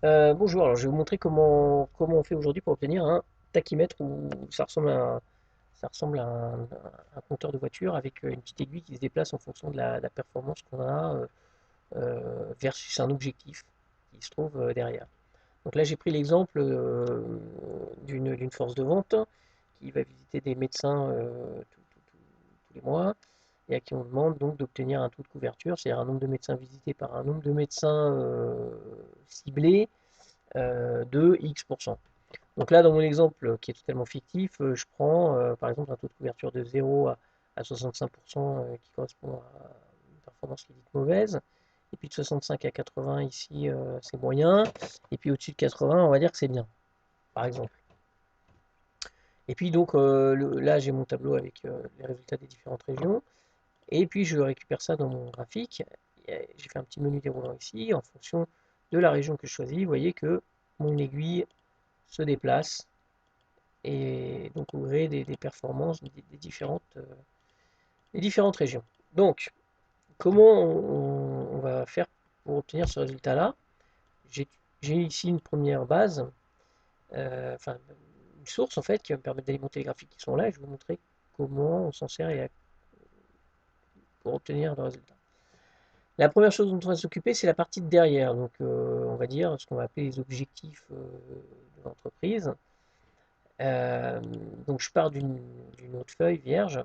Bonjour, alors je vais vous montrer comment on fait aujourd'hui pour obtenir un tachymètre où ça ressemble à un compteur de voiture avec une petite aiguille qui se déplace en fonction de la performance qu'on a versus un objectif qui se trouve derrière. Donc là j'ai pris l'exemple d'une force de vente qui va visiter des médecins tous les mois et à qui on demande donc d'obtenir un taux de couverture, c'est-à-dire un nombre de médecins visités par un nombre de médecins ciblés de X%. Donc là, dans mon exemple qui est totalement fictif, je prends par exemple un taux de couverture de 0 à 65% qui correspond à une performance qui est dite mauvaise. Et puis de 65 à 80 ici, c'est moyen. Et puis au-dessus de 80, on va dire que c'est bien, par exemple. Et puis donc là, j'ai mon tableau avec les résultats des différentes régions. Et puis je récupère ça dans mon graphique. J'ai fait un petit menu déroulant ici. En fonction de la région que je choisis, vous voyez que mon aiguille se déplace et donc au gré des performances des différentes régions. Donc, comment on va faire pour obtenir ce résultat-là? J'ai ici une première base, enfin une source en fait, qui va me permettre d'alimenter les graphiques qui sont là, et je vais vous montrer comment on s'en sert pour obtenir le résultat. La première chose dont on va s'occuper, c'est la partie de derrière, donc on va dire ce qu'on va appeler les objectifs de l'entreprise. Euh, donc je pars d'une autre feuille vierge.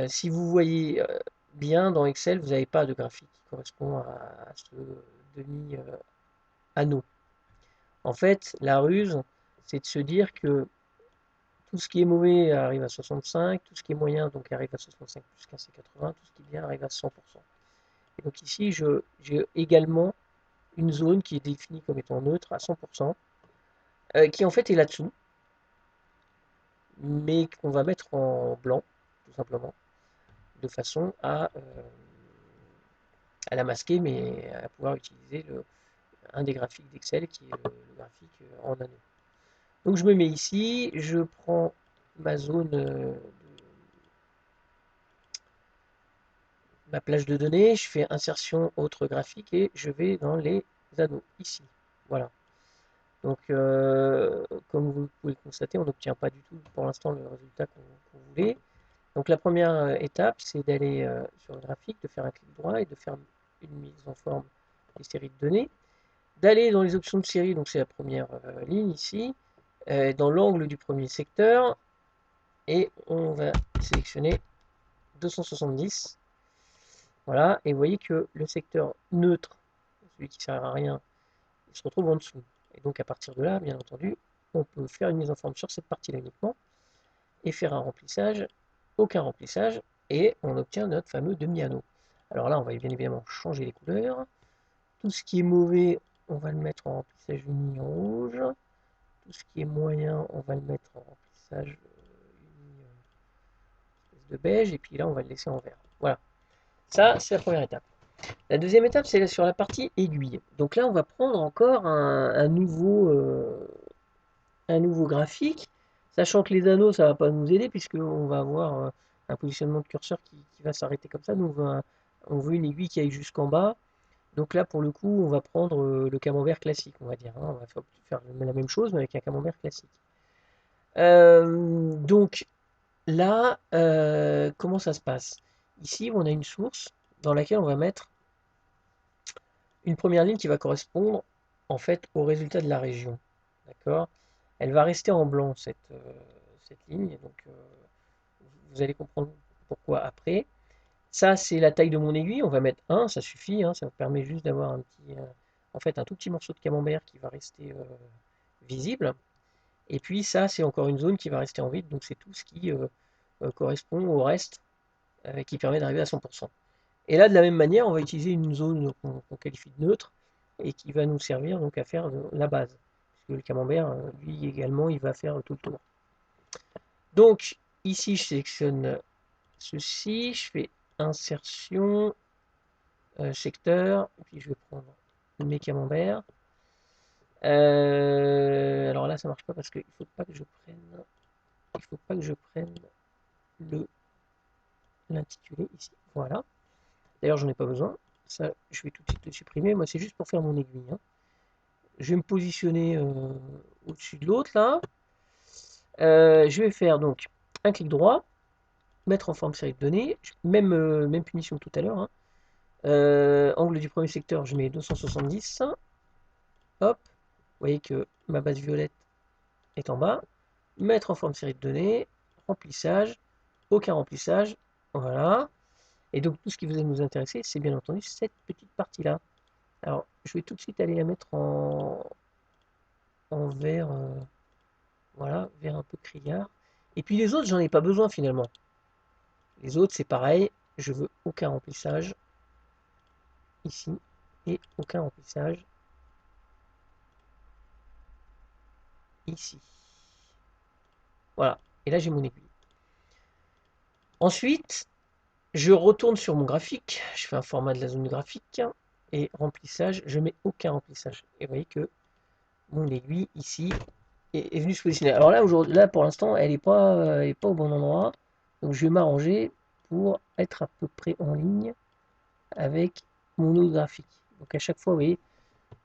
Si vous voyez bien dans Excel, vous n'avez pas de graphique qui correspond à ce demi-anneau. En fait, la ruse, c'est de se dire que tout ce qui est mauvais arrive à 65, tout ce qui est moyen donc arrive à 65 plus 15 c'est 80, tout ce qui est bien arrive à 100%. Et donc ici, j'ai également une zone qui est définie comme étant neutre à 100%, qui en fait est là-dessous, mais qu'on va mettre en blanc, tout simplement, de façon à la masquer, mais à pouvoir utiliser un des graphiques d'Excel qui est le graphique en anneau. Donc je me mets ici, je prends ma zone, ma plage de données, je fais insertion autre graphique et je vais dans les anneaux ici. Voilà. Donc comme vous pouvez le constater, on n'obtient pas du tout pour l'instant le résultat qu'on voulait. Donc la première étape, c'est d'aller sur le graphique, de faire un clic droit et de faire une mise en forme des séries de données. D'aller dans les options de série, donc c'est la première ligne ici, dans l'angle du premier secteur, et on va sélectionner 270. Voilà, et vous voyez que le secteur neutre, celui qui ne sert à rien, il se retrouve en dessous. Et donc à partir de là, bien entendu, on peut faire une mise en forme sur cette partie-là uniquement, et faire un remplissage, aucun remplissage, et on obtient notre fameux demi-anneau. Alors là, on va bien évidemment changer les couleurs. Tout ce qui est mauvais, on va le mettre en remplissage uni en rouge. Tout ce qui est moyen, on va le mettre en remplissage de beige, et puis là, on va le laisser en vert. Voilà, ça, c'est la première étape. La deuxième étape, c'est sur la partie aiguille. Donc là, on va prendre encore un nouveau graphique, sachant que les anneaux, ça ne va pas nous aider, puisqu'on va avoir un positionnement de curseur qui va s'arrêter comme ça. Donc on veut une aiguille qui aille jusqu'en bas. Donc là, pour le coup, on va prendre le camembert classique, on va dire, hein. On va faire la même chose, mais avec un camembert classique. Donc là, comment ça se passe? Ici, on a une source dans laquelle on va mettre une première ligne qui va correspondre en fait au résultat de la région. D'accord? Elle va rester en blanc cette ligne, donc vous allez comprendre pourquoi après. Ça, c'est la taille de mon aiguille, on va mettre 1, ça suffit, hein, ça vous permet juste d'avoir en fait, un tout petit morceau de camembert qui va rester visible. Et puis ça, c'est encore une zone qui va rester en vide, donc c'est tout ce qui correspond au reste qui permet d'arriver à 100%. Et là, de la même manière, on va utiliser une zone qu'on qualifie de neutre et qui va nous servir donc à faire la base. Parce que le camembert, lui également, il va faire tout le tour. Donc, ici, je sélectionne ceci, je fais insertion, secteur, et puis je vais prendre mes camemberts. Alors là, ça marche pas parce qu'il faut pas que je prenne, il faut pas que je prenne le l'intitulé ici. Voilà. D'ailleurs, j'en ai pas besoin. Ça, je vais tout de suite le supprimer. Moi, c'est juste pour faire mon aiguille, hein. je vais me positionner au-dessus de l'autre là. Je vais faire donc un clic droit, mettre en forme série de données, même punition que tout à l'heure, hein. Angle du premier secteur, je mets 270. Hop, vous voyez que ma base violette est en bas. Mettre en forme série de données, remplissage, aucun remplissage, voilà. Et donc tout ce qui vous nous intéresser, c'est bien entendu cette petite partie-là. Alors, je vais tout de suite aller la mettre en vert, voilà, vert un peu criard. Et puis les autres, j'en ai pas besoin finalement. Les autres, c'est pareil, je veux aucun remplissage ici et aucun remplissage ici. Voilà, et là j'ai mon aiguille. Ensuite, je retourne sur mon graphique, je fais un format de la zone graphique et remplissage, je mets aucun remplissage. Et vous voyez que mon aiguille ici est venue se positionner. Alors là, aujourd'hui, là pour l'instant, elle n'est pas au bon endroit. Donc je vais m'arranger pour être à peu près en ligne avec mon autre graphique. Donc à chaque fois, vous voyez,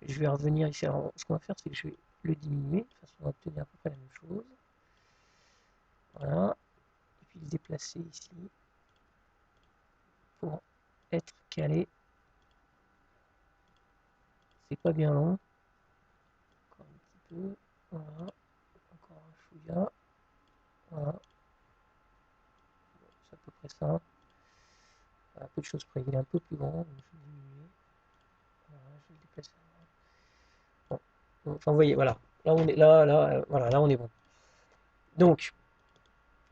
je vais revenir ici. Alors ce qu'on va faire, c'est que je vais le diminuer, de toute façon on va obtenir à peu près la même chose. Voilà. Et puis le déplacer ici pour être calé. C'est pas bien long. Encore un petit peu. Voilà. Encore un chouïa. Voilà. C'est à peu près ça. Un peu de choses près. Il est un peu plus grand. Donc je vais diminuer. Voilà, je vais le déplacer. Bon. Enfin, vous voyez, voilà. Là, on est voilà, là, on est bon. Donc,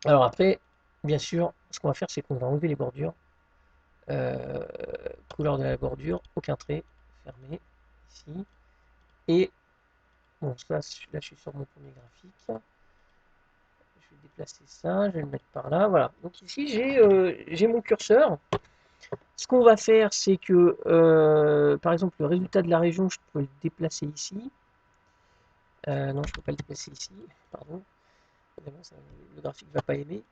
alors après, bien sûr, ce qu'on va faire, c'est qu'on va enlever les bordures. Euh, Couleur de la bordure, aucun trait, fermé, ici. Et, bon, ça, là, je suis sur mon premier graphique. Je vais déplacer ça, je vais le mettre par là, voilà. Donc ici, j'ai mon curseur. Ce qu'on va faire, c'est que, par exemple, le résultat de la région, je peux le déplacer ici. Non, je ne peux pas le déplacer ici, pardon. Évidemment, le graphique ne va pas aimer.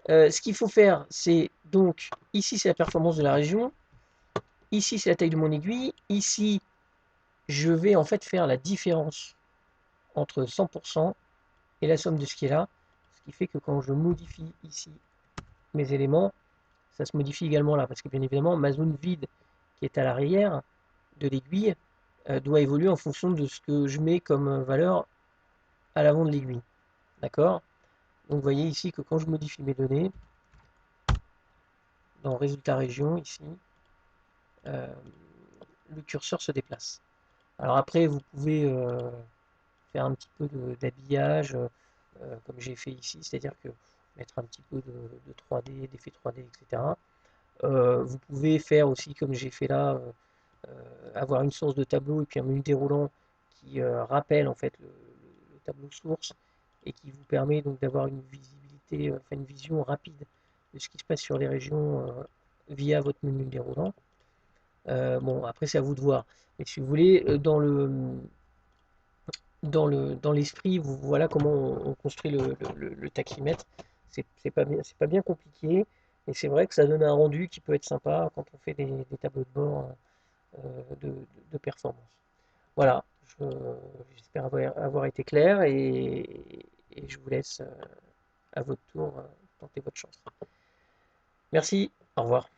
Ce qu'il faut faire, c'est donc, ici, c'est la performance de la région. Ici, c'est la taille de mon aiguille. Ici, je vais en fait faire la différence entre 100% et la somme de ce qui est là. Ce qui fait que quand je modifie ici mes éléments, ça se modifie également là. Parce que bien évidemment, ma zone vide qui est à l'arrière de l'aiguille doit évoluer en fonction de ce que je mets comme valeur à l'avant de l'aiguille. D'accord? Donc vous voyez ici que quand je modifie mes données, dans résultat région, ici, euh, le curseur se déplace. Alors après, vous pouvez faire un petit peu d'habillage, comme j'ai fait ici, c'est-à-dire que mettre un petit peu de 3D, d'effet 3D, etc. Vous pouvez faire aussi, comme j'ai fait là, avoir une source de tableau et puis un menu déroulant qui rappelle en fait le tableau source et qui vous permet donc d'avoir une visibilité, enfin une vision rapide de ce qui se passe sur les régions via votre menu déroulant. Bon, après c'est à vous de voir. Mais si vous voulez, dans l'esprit, voilà comment on construit le tachymètre. C'est pas bien compliqué, et c'est vrai que ça donne un rendu qui peut être sympa quand on fait des tableaux de bord de performance. Voilà, j'espère avoir été clair et je vous laisse à votre tour tenter votre chance. Merci, au revoir.